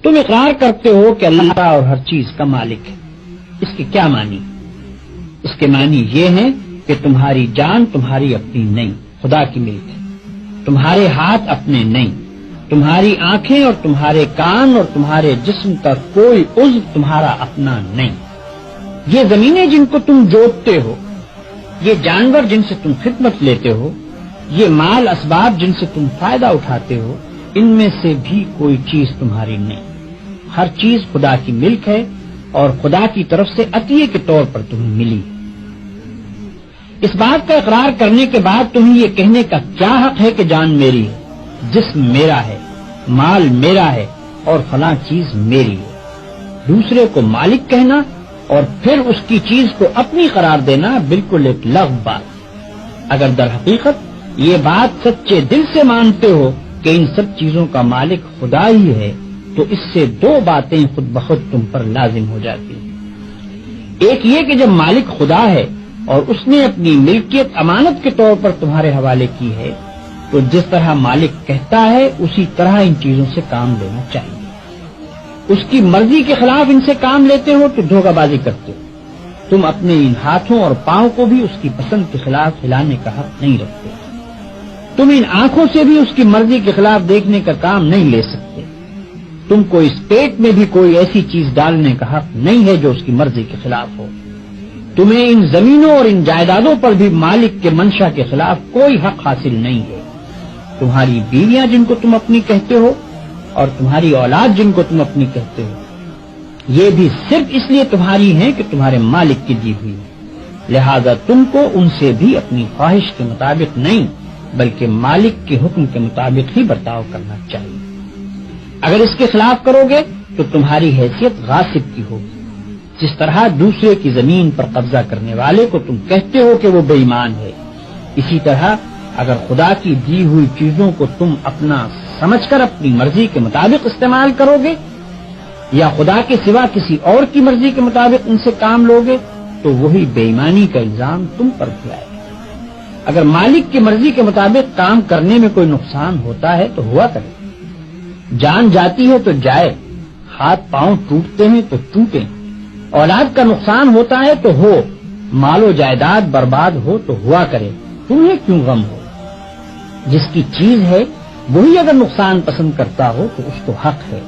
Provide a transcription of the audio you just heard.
تم اقرار کرتے ہو کہ اللہ اور ہر چیز کا مالک ہے. اس کے کیا معنی؟ اس کے معنی یہ ہیں کہ تمہاری جان تمہاری اپنی نہیں، خدا کی ملک ہے. تمہارے ہاتھ اپنے نہیں، تمہاری آنکھیں اور تمہارے کان اور تمہارے جسم کا کوئی عضو تمہارا اپنا نہیں. یہ زمینیں جن کو تم جوتتے ہو، یہ جانور جن سے تم خدمت لیتے ہو، یہ مال اسباب جن سے تم فائدہ اٹھاتے ہو، ان میں سے بھی کوئی چیز تمہاری نہیں. ہر چیز خدا کی ملک ہے اور خدا کی طرف سے عطیے کے طور پر تمہیں ملی. اس بات کا اقرار کرنے کے بعد تمہیں یہ کہنے کا کیا حق ہے کہ جان میری ہے، جسم میرا ہے، مال میرا ہے اور فلاں چیز میری ہے. دوسرے کو مالک کہنا اور پھر اس کی چیز کو اپنی قرار دینا بالکل ایک لغو بات. اگر در حقیقت یہ بات سچے دل سے مانتے ہو کہ ان سب چیزوں کا مالک خدا ہی ہے تو اس سے دو باتیں خود بخود تم پر لازم ہو جاتی ہیں. ایک یہ کہ جب مالک خدا ہے اور اس نے اپنی ملکیت امانت کے طور پر تمہارے حوالے کی ہے تو جس طرح مالک کہتا ہے اسی طرح ان چیزوں سے کام لینا چاہیے. اس کی مرضی کے خلاف ان سے کام لیتے ہو تو دھوکہ بازی کرتے ہو. تم اپنے ان ہاتھوں اور پاؤں کو بھی اس کی پسند کے خلاف ہلانے کا حق نہیں رکھتے. تم ان آنکھوں سے بھی اس کی مرضی کے خلاف دیکھنے کا کام نہیں لے سکتے. تم کو اس پیٹ میں بھی کوئی ایسی چیز ڈالنے کا حق نہیں ہے جو اس کی مرضی کے خلاف ہو. تمہیں ان زمینوں اور ان جائیدادوں پر بھی مالک کے منشا کے خلاف کوئی حق حاصل نہیں ہے. تمہاری بیویاں جن کو تم اپنی کہتے ہو اور تمہاری اولاد جن کو تم اپنی کہتے ہو، یہ بھی صرف اس لیے تمہاری ہیں کہ تمہارے مالک کی دی ہوئی ہے. لہذا تم کو ان سے بھی اپنی خواہش کے مطابق نہیں بلکہ مالک کے حکم کے مطابق ہی برتاؤ کرنا چاہیے. اگر اس کے خلاف کرو گے تو تمہاری حیثیت غاصب کی ہوگی. جس طرح دوسرے کی زمین پر قبضہ کرنے والے کو تم کہتے ہو کہ وہ بے ایمان ہے، اسی طرح اگر خدا کی دی ہوئی چیزوں کو تم اپنا سمجھ کر اپنی مرضی کے مطابق استعمال کرو گے یا خدا کے سوا کسی اور کی مرضی کے مطابق ان سے کام لو گے تو وہی بے ایمانی کا الزام تم پر بھی آئے گا. اگر مالک کی مرضی کے مطابق کام کرنے میں کوئی نقصان ہوتا ہے تو ہوا کرے. جان جاتی ہے تو جائے، ہاتھ پاؤں ٹوٹتے ہیں تو ٹوٹیں، اولاد کا نقصان ہوتا ہے تو ہو، مال و جائیداد برباد ہو تو ہوا کرے. تمہیں کیوں غم ہو؟ جس کی چیز ہے وہی اگر نقصان پسند کرتا ہو تو اس کو حق ہے